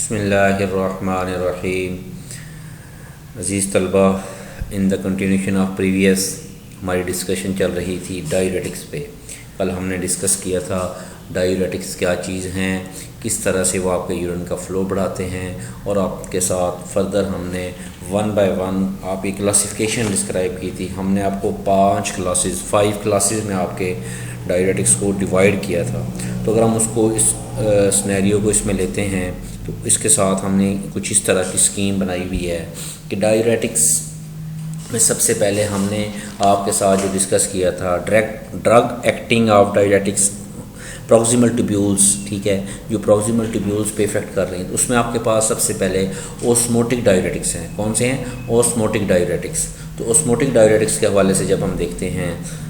बिस्मिल्लाहिर्रहमानिर्रहीम। अज़ीज़ तलबा, in the continuation of previous हमारी डिस्कशन चल रही थी डायूरेटिक्स पे। कल हमने डिस्कस किया था डायूरेटिक्स क्या चीज़ हैं, किस तरह से वो आपके यूरिन का फ़्लो बढ़ाते हैं, और आपके साथ फर्दर हमने वन बाय वन आपकी क्लासिफिकेशन डिस्क्राइब की थी। हमने आपको 5 क्लासेस में आपके डायूरेटिक्स को डिवाइड किया था। तो अगर हम उसको इस सिनेरियो को इसमें लेते हैं तो इसके साथ हमने कुछ इस तरह की स्कीम बनाई हुई है कि डायूरेटिक्स में सबसे पहले हमने आपके साथ जो डिस्कस किया था drug acting of diuretics proximal tubules, ठीक है, जो प्रॉक्सिमल ट्यूब्यूल्स पे इफेक्ट कर रही हैं। तो उसमें आपके पास सबसे पहले ओस्मोटिक डायूरेटिक्स हैं। कौन से हैं? Osmotic diuretics. तो ओस्मोटिक डायूरेटिक्स के हवाले से जब हम देखते हैं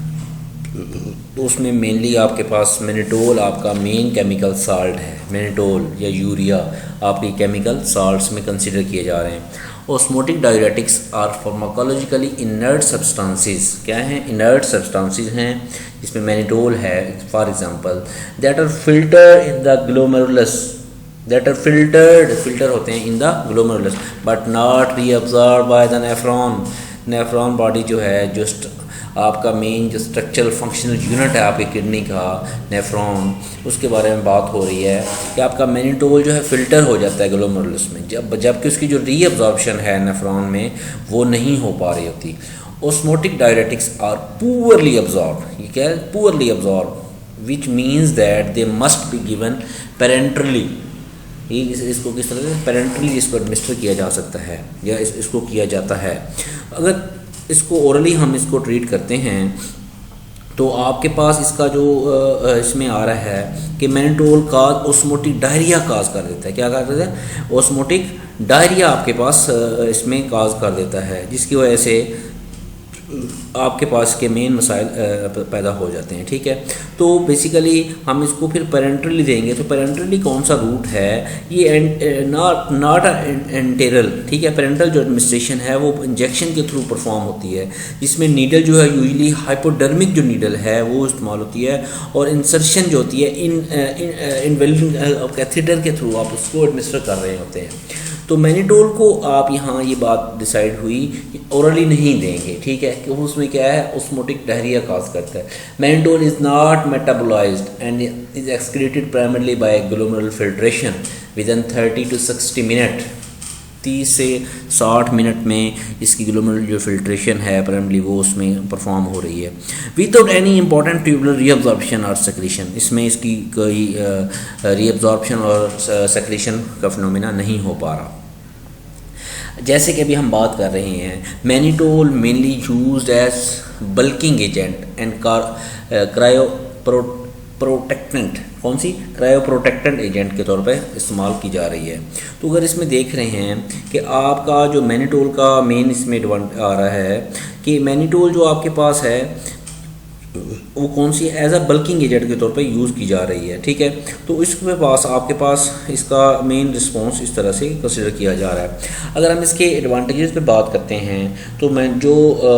तो उसमें मेनली आपके पास मैनिटोल आपका मेन केमिकल साल्ट है। मैनिटोल या यूरिया आपकी केमिकल साल्ट्स में कंसिडर किए जा रहे हैं। Osmotic diuretics are pharmacologically inert substances. क्या हैं? इनर्ट सब्सटेंसेस हैं जिसमें मैनिटोल है for example, that are filter in the glomerulus, that are filter होते हैं in the glomerulus but not reabsorb by the nephron. Nephron body जो है, जो आपका मेन जो स्ट्रक्चरल फंक्शनल यूनिट है आपकी किडनी का, नेफ्रॉन, उसके बारे में बात हो रही है कि आपका मैनिटोल जो है फ़िल्टर हो जाता है ग्लोमेरुलस में, जबकि उसकी जो रीअब्जॉर्प्शन है नेफ्रॉन में वो नहीं हो पा रही होती। Osmotic diuretics are poorly absorb. ये क्या है? Poorly absorb, which means that they must be given parenterally. इसको किस तरह से पेरेंटरली इसको एडमिनिस्टर किया जा सकता है या इसको किया जाता है। अगर इसको ओरली हम इसको ट्रीट करते हैं तो आपके पास इसका जो इसमें आ रहा है कि मैनिटोल का ओस्मोटिक डायरिया काज कर देता है। क्या कर देता है? ओस्मोटिक डायरिया आपके पास इसमें काज कर देता है, जिसकी वजह से आपके पास के मेन मसाइल पैदा हो जाते हैं। ठीक है, तो बेसिकली हम इसको फिर पेरेंटरली देंगे। तो पेरेंटरली कौन सा रूट है? ये नॉट एंटेरल, ठीक है। पेरेंटल जो एडमिनिस्ट्रेशन है वो इंजेक्शन के थ्रू परफॉर्म होती है, जिसमें नीडल जो है यूजली हाइपोडर्मिक जो नीडल है वो इस्तेमाल होती है, और इंसर्शन जो होती है इन कैथेटर के थ्रू आप उसको एडमिनिस्टर कर रहे होते हैं। तो मैनिटोल को आप यहाँ ये बात डिसाइड हुई कि ओरली नहीं देंगे, ठीक है, कि उसमें क्या है? ओस्मोटिक डायरिया काज करता है। Mannitol is not metabolised and is excreted primarily bye glomerular filtration within 30 to 60 minute. 30 से 60 मिनट में इसकी ग्लोमेरुलर जो फिल्ट्रेशन है प्राइमरली वो उसमें परफॉर्म हो रही है without any important tubular reabsorption और सेक्रेशन। इसमें इसकी कोई रीअब्जॉर्प्शन और सेक्रेशन का फिनोमेना नहीं हो पा रहा। जैसे कि अभी हम बात कर रहे हैं, mannitol mainly used as bulking agent and cryoprotectant. कौन सी? क्रायोप्रोटेक्टेंट एजेंट के तौर पे इस्तेमाल की जा रही है। तो अगर इसमें देख रहे हैं कि आपका जो मैनिटोल का मेन इसमें एडवांटेज आ रहा है कि मैनिटोल जो आपके पास है वो कौन सी एज अ बल्किंग एजेंट के तौर पे यूज़ की जा रही है, ठीक है। तो इसके पास आपके पास इसका मेन रिस्पॉन्स इस तरह से कंसिडर किया जा रहा है। अगर हम इसके एडवांटेजेस पे बात करते हैं तो मैं जो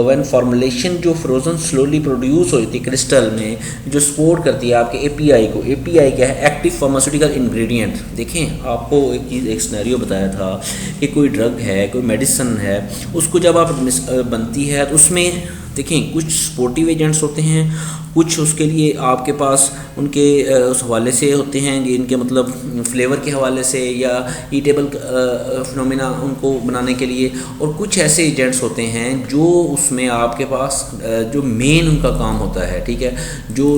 व्हेन फॉर्मुलेशन जो फ्रोजन स्लोली प्रोड्यूस होती है क्रिस्टल में, जो सपोर्ट करती है आपके एपीआई को। एपीआई क्या है? Active pharmaceutical ingredient. देखें, आपको एक सिनेरियो बताया था कि कोई ड्रग है, कोई मेडिसिन है, उसको जब आप बनती है तो उसमें देखें कुछ सपोर्टिव एजेंट्स होते हैं, कुछ उसके लिए आपके पास उनके उस हवाले से होते हैं कि इनके मतलब फ्लेवर के हवाले से या ईटेबल फिनोमेना उनको बनाने के लिए, और कुछ ऐसे एजेंट्स होते हैं जो उसमें आपके पास जो मेन उनका काम होता है, ठीक है, जो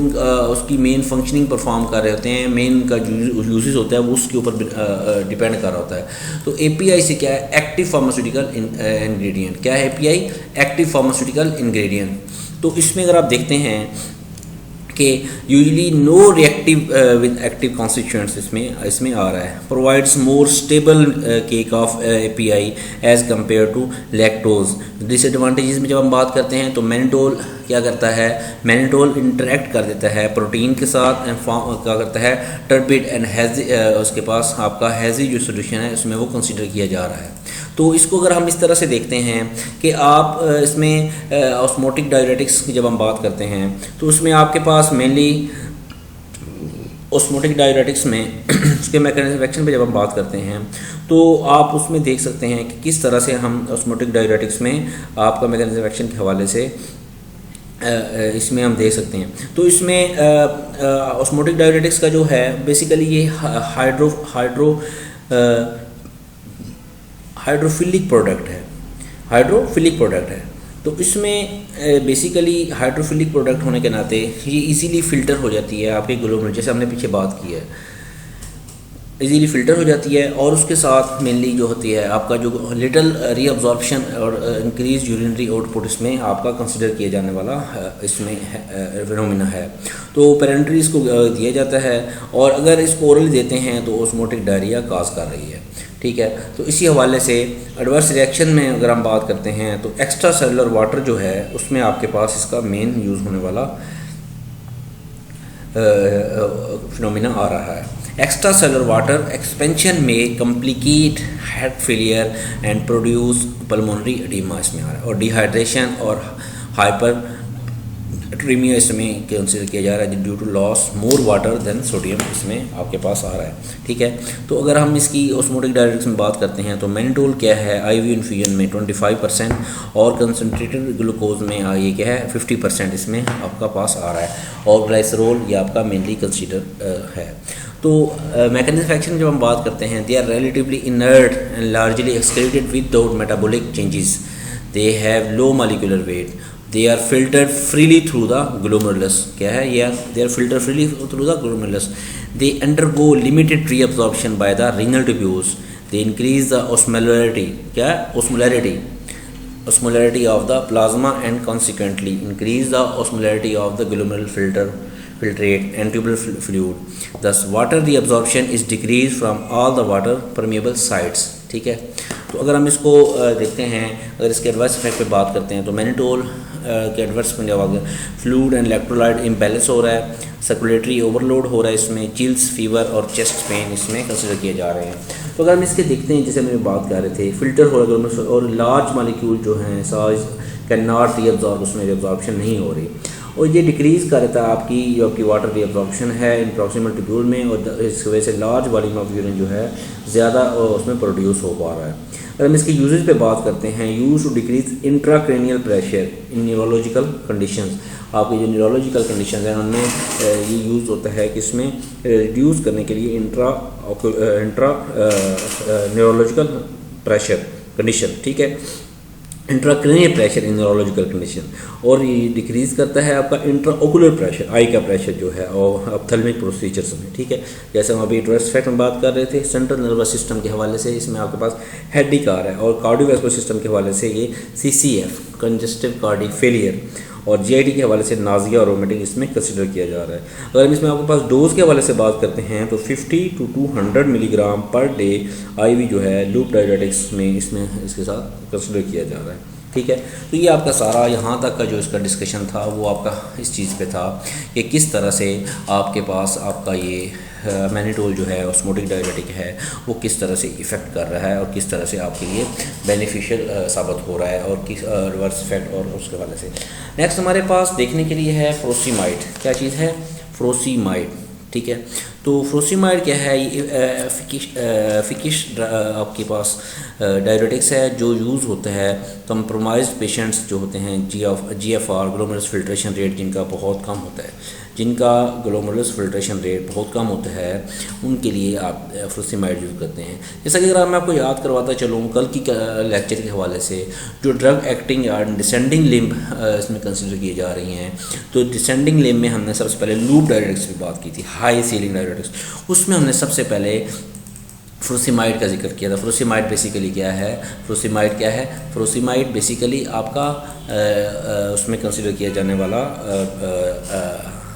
उसकी मेन फंक्शनिंग परफॉर्म कर रहे होते हैं, मेन उनका यूजेस होता है वो उसके ऊपर डिपेंड कर रहा होता है। तो एपीआई से क्या है? Active pharmaceutical ingredient. क्या है एपीआई? Active pharmaceutical ingredient. तो इसमें अगर आप देखते हैं कि usually no reactive with active constituents इसमें आ रहा है, provides more stable cake of API as compare to lactose. Disadvantages में जब हम बात करते हैं तो मैनिटोल क्या करता है? मैनिटोल इंटरेक्ट कर देता है प्रोटीन के साथ एंड क्या करता है? टर्बिड एंड हैजी, उसके पास आपका हैजी जो सोल्यूशन है उसमें वो कंसिडर किया जा रहा है। तो इसको अगर हम इस तरह से देखते हैं कि आप इसमें ऑस्मोटिक डायूरेटिक्स की जब हम बात करते हैं तो उसमें आपके पास मेनली ऑस्मोटिक डायरेटिक्स में उसके मैकेनिज्म ऑफ एक्शन पे जब हम बात करते हैं तो आप उसमें देख सकते हैं कि किस तरह से हम ऑस्मोटिक डायरेटिक्स में आपका मैकेनिज्म ऑफ एक्शन के हवाले से इसमें हम देख सकते हैं। तो इसमें ऑस्मोटिक डायरेटिक्स का जो है बेसिकली ये हाइड्रोफिलिक प्रोडक्ट है। तो इसमें बेसिकली हाइड्रोफिलिक प्रोडक्ट होने के नाते ये इजीली फ़िल्टर हो जाती है आपके ग्लोमेरुलर, जैसे हमने पीछे बात की है, इजीली फ़िल्टर हो जाती है। और उसके साथ मेनली जो होती है आपका जो लिटल रीअब्जॉर्प्शन और इंक्रीज यूरिनरी आउटपुट इसमें आपका कंसिडर किया जाने वाला इसमें फिनोमिना है। तो पेरेंटरी इसको दिया जाता है और अगर इसको ओरली देते हैं तो ऑस्मोटिक डायरिया काज कर रही है, ठीक है। तो इसी हवाले से एडवर्स रिएक्शन में अगर हम बात करते हैं तो एक्स्ट्रा सेलुलर वाटर जो है उसमें आपके पास इसका मेन यूज़ होने वाला फिनोमिना आ रहा है। एक्स्ट्रा सेलुलर वाटर एक्सपेंशन में complicate heart failure and produce pulmonary oedema इसमें आ रहा है, और डिहाइड्रेशन और हाइपर ट्रीमिया इसमें कंसिडर किया जा रहा है due to loss more water than sodium इसमें आपके पास आ रहा है, ठीक है। तो अगर हम इसकी ऑस्मोटिक डायरेटिक्स में बात करते हैं तो मैनिटोल क्या है आईवी इन्फ्यूजन में 25% और कंसनट्रेटेड ग्लूकोज में ये क्या है 50% इसमें आपका पास आ रहा है, और ग्लाइसरोल ये आपका मेनली कंसीडर है। तो मैकेनिज्म ऑफ एक्शन जब हम बात करते हैं they are relatively inert and largely excreted without metabolic changes, they have low molecular weight, they are filtered freely through the glomerulus, क्या है ये, they are filtered freely through the glomerulus, they undergo limited reabsorption by the renal tubules, they increase the osmolarity, क्या है osmolarity of the plasma and consequently increase the osmolarity of the glomerular filtrate and tubular fluid, thus water reabsorption is decreased from all the water permeable sites, ठीक है। तो अगर हम इसको देखते हैं, अगर इसके एडवर्स इफेक्ट पे बात करते हैं तो मैनिटोल के एडवर्स में जब फ्लूइड एंड इलेक्ट्रोलाइट इम्बैलेंस हो रहा है, सर्कुलेटरी ओवरलोड हो रहा है, इसमें चिल्स फीवर और चेस्ट पेन इसमें कंसिडर किए जा रहे हैं। तो अगर हम इसके देखते हैं जैसे मैं बात कर रहे थे फिल्टर हो रहा है और लार्ज मालिक्यूल जो हैं साइज कैन नॉट रीअब्जॉर्ब, उसमें रीअब्जॉर्प्शन नहीं हो रही और ये डिक्रीज़ कर देता है आपकी जो आपकी वाटर रीअब्जॉर्प्शन है इन प्रॉक्सिमल ट्यूब्यूल में, और इस वजह से लार्ज वॉल्यूम ऑफ यूरिन जो है ज़्यादा उसमें प्रोड्यूस हो पा रहा है। अगर हम इसके यूजेज पे बात करते हैं, use to decrease intracranial pressure in neurological conditions, आपकी जो न्यूरोलॉजिकल कंडीशंस हैं उनमें ये यूज़ होता है कि इसमें रिड्यूस करने के लिए इंट्रा न्यूरोलॉजिकल प्रेशर कंडीशन, ठीक है, intracranial pressure in neurological condition, और ये डिक्रीज़ करता है आपका इंट्राओकुलर प्रेशर, आई का प्रेशर जो है और ऑप्थेल्मिक प्रोसीजर्स में, ठीक है। जैसे हम अभी एडवर्स इफेक्ट में बात कर रहे थे सेंट्रल नर्वस सिस्टम के हवाले से इसमें आपके पास हेडेक आ रहा है, और कार्डियोवैस्कुलर सिस्टम के हवाले से ये CCF कंजस्टिव कार्डिक फेलियर, और GIT के हवाले से नाजिया और वोमिटिंग इसमें कंसिडर किया जा रहा है। अगर हम इसमें आपके पास डोज के हवाले से बात करते हैं तो 50 to 200 milligram per day IV जो है लूप डायरेटिक्स में इसमें इसके साथ कंसिडर किया जा रहा है, ठीक है। तो ये आपका सारा यहाँ तक का जो इसका डिस्कशन था वो आपका इस चीज़ पे था कि किस तरह से आपके पास आपका ये मैनिटोल जो है ऑस्मोटिक डायरेटिक है वो किस तरह से इफ़ेक्ट कर रहा है और किस तरह से आपके लिए बेनिफिशियल साबित हो रहा है और किस रिवर्स इफेक्ट और उसके वाले से। नेक्स्ट हमारे पास देखने के लिए है फ्रोसीमाइड, क्या चीज़ है फ्रोसीमाइड, ठीक है। तो फ्रोसीमाइड क्या है, ये फिकिश आपके पास डायरेटिक्स है जो यूज़ होता है कंप्रोमाइज्ड पेशेंट्स जो होते हैं GFR ग्लोमेरुलर फिल्ट्रेशन रेट जिनका बहुत कम होता है, जिनका ग्लोमेरुलर फिल्ट्रेशन रेट बहुत कम होता है उनके लिए आप फ्रोसीमाइड यूज़ करते हैं। जैसा कि अगर मैं आपको याद करवाता चलूँ कल की लेक्चर के हवाले से जो ड्रग एक्टिंग या डिसेंडिंग लिम्ब इसमें कंसिडर की जा रही हैं, तो डिसेंडिंग लिम्ब में हमने सबसे पहले लूप डायरेटिक्स की बात की थी, हाई सीलिंग डायरेटिक्स, उसमें हमने सबसे पहले फ्रोसीमाइड का जिक्र किया था। फ्रोसीमाइड बेसिकली क्या है, फ्रोसीमाइड बेसिकली आपका उसमें कंसिडर किया जाने वाला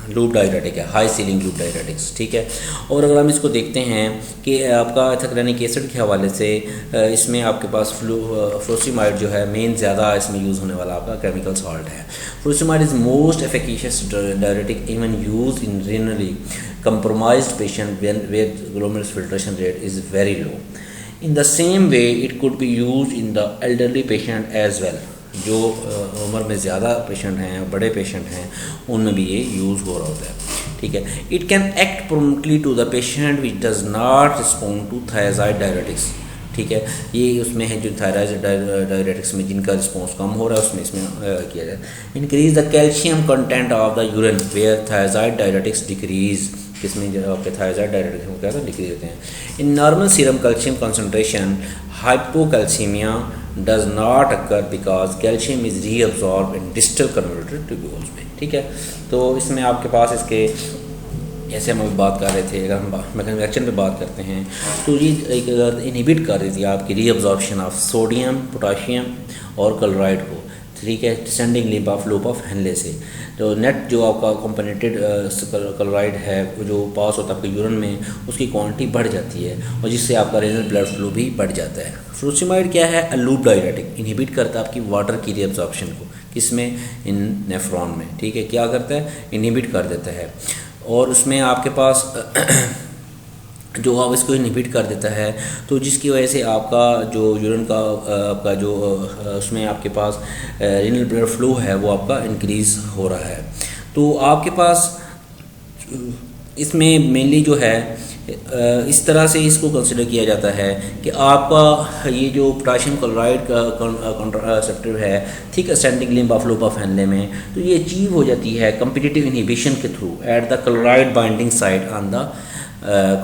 लूप डायरेटिक है, हाई सीलिंग लूप डायरेटिक्स, ठीक है। और अगर हम इसको देखते हैं कि आपका एथेक्रेनिक एसिड के हवाले से इसमें आपके पास फ्रोसीमाइड जो है मेन ज़्यादा इसमें यूज़ होने वाला आपका केमिकल सॉल्ट है। Furosemide is most efficacious diuretic even use in renally compromised patient where glomerular filtration rate is very low. In the same way it could be used in the elderly patient as well, जो उम्र में ज़्यादा patient हैं बड़े patient हैं उनमें भी ये यूज़ हो रहा होता है, ठीक है। It can act promptly to the patient which does not respond to thyroid diuretics, ठीक है। ये उसमें है जो थायराइड डायरेटिक्स में जिनका रिस्पॉन्स कम हो रहा है उसमें इसमें किया जाए। Increase the calcium content of the urine where thyroid diuretics decrease, इसमें जो आपके थायराइड डायरेटिक्स में क्या होता है डिक्रीज होते हैं। In normal serum calcium concentration hypocalcaemia does not occur because calcium is reabsorb in distal converted tubules में, ठीक है। तो इसमें आपके पास इसके जैसे हम अभी बात कर रहे थे, अगर हम मैकेनिकल एक्शन पे बात करते हैं तो ये एक अगर इनहिबिट कर रही थी आपकी रीअब्जॉर्प्शन ऑफ सोडियम, पोटाशियम और क्लोराइड को, ठीक है, descending limb of loop of Henley से। तो नेट जो आपका कॉम्पोनेटेड क्लोराइड है जो पास होता है आपके यूरिन में, उसकी क्वांटिटी बढ़ जाती है और जिससे आपका रेनल ब्लड फ्लो भी बढ़ जाता है। फ्रूसिमाइड क्या है? अ लूप डायरेटिक, इनहिबिट करता है आपकी वाटर की रीअब्जॉर्प्शन को, किसमें? इन नेफ्रॉन में, ठीक है। क्या करता है? इनहिबिट कर देता है। और उसमें आपके पास जो आप इसको इनहिबिट कर देता है तो जिसकी वजह से आपका जो यूरिन का आपका जो उसमें आपके पास रीनल ब्लड फ्लो है वो आपका इंक्रीज़ हो रहा है। तो आपके पास इसमें मेनली जो है इस तरह से इसको कंसिडर किया जाता है कि आपका ये जो पोटाशियम क्लोराइड का कॉन्ट्रासेप्टिव है thick ascending limb of loop of Henle में, तो ये अचीव हो जाती है कम्पिटिटिव इनहिबिशन के through at the chloride binding site on the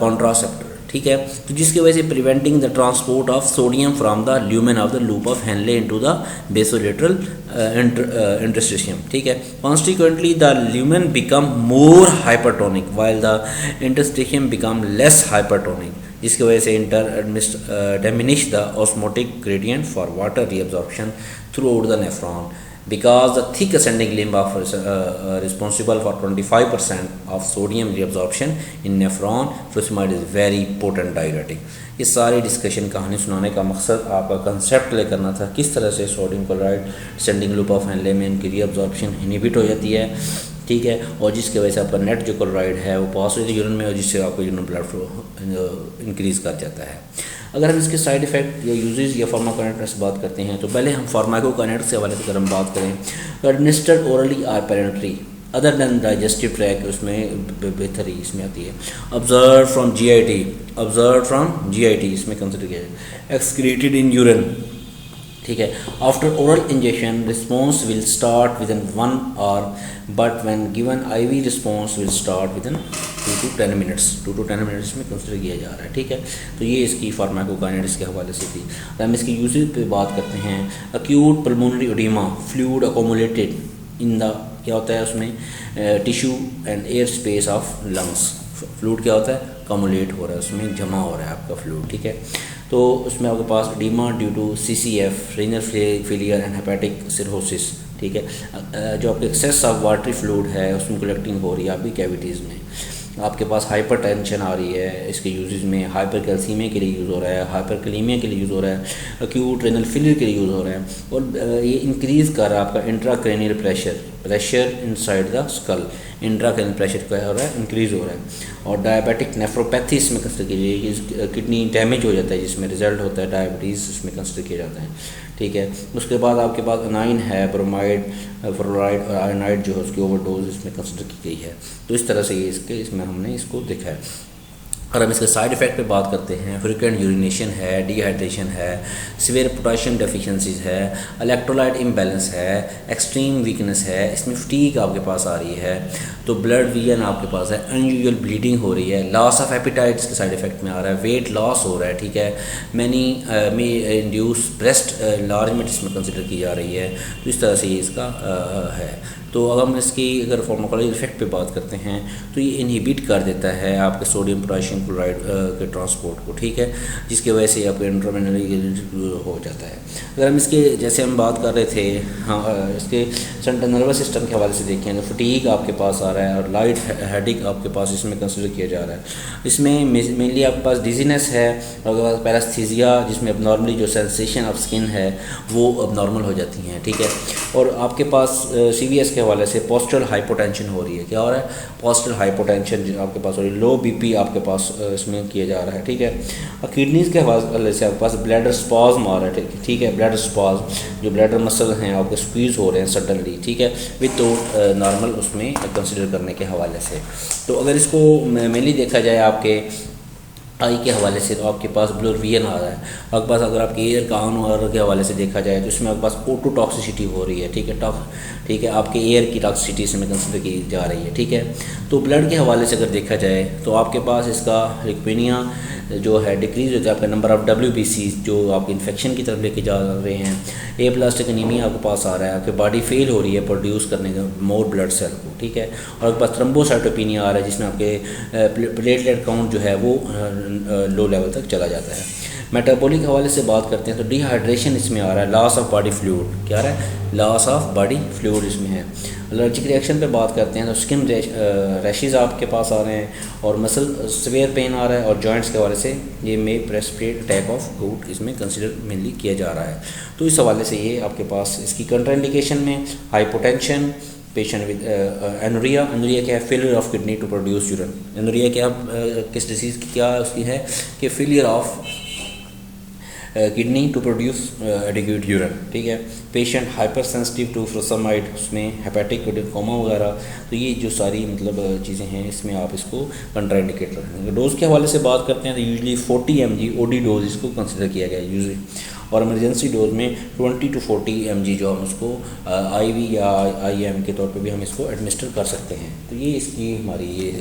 contraceptor, ठीक है। तो जिसकी वजह से preventing the transport of sodium from the lumen of the loop of Henle into the basolateral interstitium, ठीक है। Consequently the lumen become more hypertonic while the interstitium become less hypertonic, जिसकी वजह से diminish the osmotic gradient for water reabsorption through out the nephron because the thick ascending limb of responsible for 25% of sodium reabsorption in nephron, furosemide is very potent diuretic। ये सारी discussion कहानी सुनाने का मकसद आपका कंसेप्ट ले करना था किस तरह से sodium chloride descending loop of Henle में इनकी रीअब्जॉर्प्शन इनहिबिट हो जाती है, ठीक है। और जिसकी वजह से आपका नेट जो क्लोराइड है वो पास हो जाती है यूरिन में और जिससे आपको यूरिन ब्लड फ्लो इंक्रीज़ कर जाता है। अगर हम इसके साइड इफ़ेक्ट या यूजेस या फार्माकोकाइनेटिक्स से बात करते हैं तो पहले हम फार्माकोकाइनेटिक्स के हवाले से अगर हम बात करें तो administered orally or parenterally other than digestive tract उसमें बेहतरी इसमें आती है। ऑब्जर्व फ्रॉम जीआईटी इसमें कंसिडर किया जाए। एक्सक्रीटेड इन यूरिन, ठीक है। After oral injection response will start within 1 hour but when given IV response will start within 2 to 10 minutes में कंसिडर किया जा रहा है, ठीक है। तो ये इसकी फार्माकोकाइनेटिक्स के हवाले से थी। तो हम इसकी यूजेज पे बात करते हैं। Acute pulmonary oedema, fluid accumulated in the, क्या होता है उसमें tissue and air space of lungs. Fluid क्या होता है? अकोमुलेट हो रहा है, उसमें जमा हो रहा है आपका फ्लूइड, ठीक है। तो उसमें आपके पास edema due to CCF renal failure and hepatic cirrhosis, ठीक है। जो आपके एक्सेस ऑफ वाटरी फ्लूइड है उसमें कलेक्टिंग हो रही है आपकी कैविटीज़ में। आपके पास हाइपरटेंशन आ रही है, इसके यूजेस में हाइपरकैल्सीमिया के लिए यूज़ हो रहा है, हाइपरकैलीमिया के लिए यूज़ हो रहा है, अक्यूट रेनल फेलियर के लिए यूज़ हो रहा है। और ये इंक्रीज़ कर रहा है आपका intracranial pressure inside the skull, intracranial pressure क्या हो रहा है? इंक्रीज़ हो रहा है। और डायबिटिक नेफ्रोपैथी इसमें कंसिडर कीजिए, किडनी डैमेज हो जाता है जिसमें रिजल्ट होता है डायबिटीज़, इसमें कंसिडर किया जाता है, ठीक है। उसके बाद आपके पास अनाइन है, ब्रोमाइड, फ्लोराइड और आयनाइड जो है उसकी ओवरडोज इसमें कंसिडर की गई है। तो इस तरह से ये इसमें हमने इसको देखा है। और हम इसके साइड इफ़ेक्ट पे बात करते हैं। फ्रीक्वेंट यूरिनेशन है, डिहाइड्रेशन है, सीवियर पोटाशियम डेफिशिएंसीज है, इलेक्ट्रोलाइट इम्बैलेंस है, एक्सट्रीम वीकनेस है, इसमें फटीग आपके पास आ रही है, तो ब्लड वीजन आपके पास है, अनयूजुअल ब्लीडिंग हो रही है, लॉस ऑफ एपिटाइट इसके साइड इफ़ेक्ट में आ रहा है, वेट लॉस हो रहा है, ठीक है। मैनी में इंड्यूस ब्रेस्ट लार्जमेंट इसमें कंसिडर की जा रही है। तो इस तरह से ये इसका है। तो अगर हम इसकी अगर फार्माकोलॉजिकल इफेक्ट पे बात करते हैं तो ये इनहिबिट कर देता है आपके सोडियम पोटाशियम क्लोराइड के ट्रांसपोर्ट को, ठीक है, जिसकी वजह से आपके इंट्रावेनरी हो जाता है। अगर हम इसके जैसे हम बात कर रहे थे, हाँ, इसके सेंट्रल नर्वस सिस्टम के हवाले से देखें तो फटीग आपके पास आ रहा है और लाइट हेडिक आपके पास इसमें कंसिडर किया जा रहा है। इसमें मेनली आपके पास डिजीनेस है और आपके पास पैरास्थीजिया जिसमें अब नॉर्मली जो सेंसेशन ऑफ स्किन है वो अब नॉर्मल हो जाती हैं, ठीक है। और आपके पास CVS के हवाले से पोस्टल हाइपोटेंशन हो रही है। क्या हो रहा है? पोस्टल हाइपोटेंशन आपके पास हो रही है, लो बीपी आपके पास इसमें किया जा रहा है, ठीक है। और किडनीज़ के हवाले से आपके पास ब्लैडर स्पाज़्म आ रहा है, ठीक है, ब्लैडर स्पाज़्म, जो ब्लैडर मसल हैं आपके स्क्वीज़ हो रहे हैं सडनली, ठीक है, विद नॉर्मल उसमें कंसिडर करने के हवाले से। तो अगर इसको मेनली देखा जाए आपके आई के हवाले से, तो आपके पास ब्लर विजन आ रहा है। आपके पास अगर आपके एयर का ऑन वायर के हवाले से देखा जाए तो इसमें आपके पास O2 टॉक्सिसिटी हो रही है, ठीक है, ठीक है, आपके एयर की टॉक्सिसिटी इसमें कंसिडर की जा रही है, ठीक है। तो ब्लड के हवाले से अगर देखा जाए तो आपके पास इसका लिक्विनिया जो है डिक्रीज़ होता है, आपका नंबर ऑफ़ WBC जो आपके इन्फेक्शन की तरफ लेके जा रहे हैं। ए प्लास्टिक एनीमिया आपके पास आ रहा है, आपकी बॉडी फेल हो रही है प्रोड्यूस करने का मोर ब्लड सेल को, ठीक है। और आपके पास थ्रोम्बोसाइटोपिनिया आ रहा है जिसमें आपके प्लेटलेट काउंट जो है वो लो लेवल तक चला जाता है। मेटाबॉलिक हवाले से बात करते हैं तो डिहाइड्रेशन इसमें आ रहा है, लॉस ऑफ बॉडी फ्लूइड, क्या आ रहा है? लॉस ऑफ बॉडी फ्लूइड इसमें है। एलर्जिक रिएक्शन पे बात करते हैं तो स्किन रैशेज़ आपके पास आ रहे हैं, और मसल सवेयर पेन आ रहा है, और जॉइंट्स के हवाले से ये में प्रेस्पिरेट अटैक ऑफ गुड इसमें कंसिडर मेनली किया जा रहा है। तो इस हवाले से ये आपके पास इसकी कंट्राइंडिकेशन में hypotension, patient with anuria. Anuria क्या है? Failure of kidney to produce urine. Anuria क्या किस डिसीज़ की क्या उसकी है कि failure of kidney to produce adequate urine, ठीक है। Patient hypersensitive to furosemide, उसमें हेपेटिक कोमा वगैरह। तो ये जो सारी मतलब चीज़ें हैं इसमें आप इसको कंट्राइंडिकेट रखेंगे। डोज़ के हवाले से बात करते हैं तो यूजली 40 mg OD डोज इसको कंसिडर किया गया है यूजली, और इमरजेंसी डोज में 20 to 40 mg जो हम उसको IV या IM के तौर पे भी हम इसको एडमिनिस्टर कर सकते हैं। तो ये इसकी हमारी ये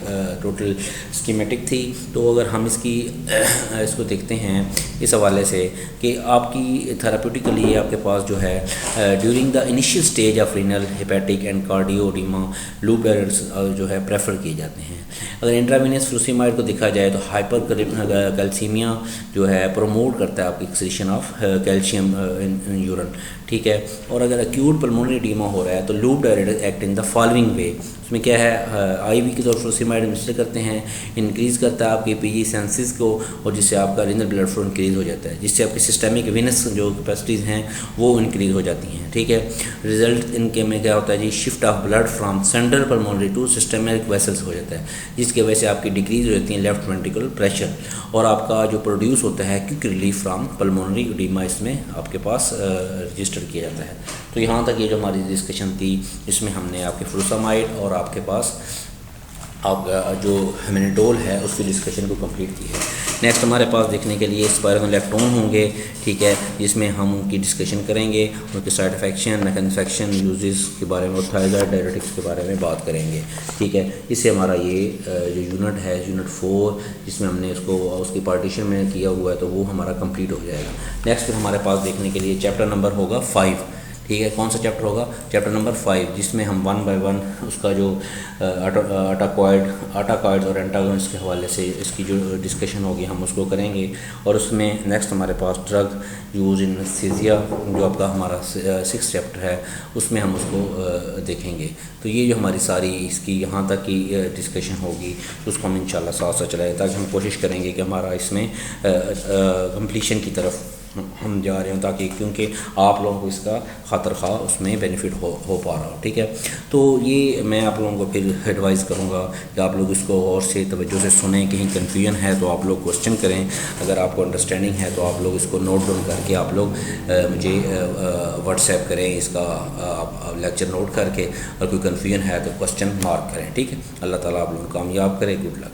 टोटल स्कीमेटिक थी। तो अगर हम इसको देखते हैं इस हवाले से कि आपकी थेराप्यूटिकली आपके पास जो है during the initial stage of renal, hepatic and cardioedema loop errors जो है प्रेफर किए जाते हैं। अगर इंट्रावेनस फ्रूसिमाइड को देखा जाए तो हाइपर कैल्सीमिया जो है प्रोमोट करता है आपकी excretion of calcium in urine, ठीक है। और अगर एक्यूट पल्मोनरी एडीमा हो रहा है तो loop direct act in the following वे। उसमें क्या है? IV के तौर पर फ्रूसिमाइड एडमिनिस्टर करते हैं, इंक्रीज़ करता है आपके PG सेंसिस को, और जिससे आपका रीनल ब्लड फ्लो इंक्रीज़ हो जाता है, जिससे आपकी सिस्टमिक वेनस जो कैपेसिटीज़ हैं वो इंक्रीज़ हो जाती हैं, ठीक है। रिजल्ट इनके में क्या होता है जी? Shift of blood from central pulmonary to systemic vessels हो जाता है, जिसकी वजह से आपकी डिक्रीज़ हो जाती है लेफ्ट वेंट्रिकुलर प्रेशर, और आपका जो प्रोड्यूस होता है quick relief from pulmonary oedema इसमें आपके पास रजिस्टर किया जाता है। तो यहाँ तक ये जो हमारी डिस्कशन थी इसमें हमने आपके फ्रूसामाइड और आपके पास आप जो हेमेनिडोल है उसकी डिस्कशन को कंप्लीट की है। नेक्स्ट हमारे पास देखने के लिए स्पाइरोलेक्टोन होंगे, ठीक है, जिसमें हम उनकी डिस्कशन करेंगे, उनके साइड इफेक्शन, मैकेनिफेक्शन, यूजेस के बारे में, और थायराइड डायरेटिक्स के बारे में बात करेंगे, ठीक है। इससे हमारा ये जो यूनिट है, यूनिट 4 जिसमें हमने उसकी पार्टीशन में किया हुआ है, तो वो हमारा कंप्लीट हो जाएगा। नेक्स्ट फिर हमारे पास देखने के लिए चैप्टर नंबर होगा 5, ठीक है। कौन सा चैप्टर होगा? चैप्टर नंबर 5, जिसमें हम 1 by 1 उसका जो अटाकॉइड्स और एंटागोनिस्ट के हवाले से इसकी जो डिस्कशन होगी हम उसको करेंगे। और उसमें नेक्स्ट हमारे पास ड्रग यूज़ इन एनेस्थीसिया जो आपका हमारा 6th चैप्टर है, उसमें हम उसको देखेंगे। तो ये जो हमारी सारी इसकी यहाँ तक की डिस्कशन होगी तो उसको हम इंशाल्लाह साथ साथ चलाएं, ताकि हम कोशिश करेंगे कि हमारा इसमें कंप्लीशन की तरफ हम जा रहे हैं, ताकि क्योंकि आप लोगों को इसका खातर खा उसमें बेनिफिट हो पा रहा हो, ठीक है। तो ये मैं आप लोगों को फिर एडवाइस करूँगा कि आप लोग इसको और से तवज्जो से सुने। कहीं कन्फ्यूजन है तो आप लोग क्वेश्चन करें, अगर आपको अंडरस्टैंडिंग है तो आप लोग इसको नोट डाउन करके आप लोग मुझे व्हाट्सएप करें इसका आप लेक्चर नोट करके, और कोई कन्फ्यूजन है तो क्वेश्चन मार्क करें, ठीक है। अल्लाह ताला आप लोगों को कामयाब करे। Good luck.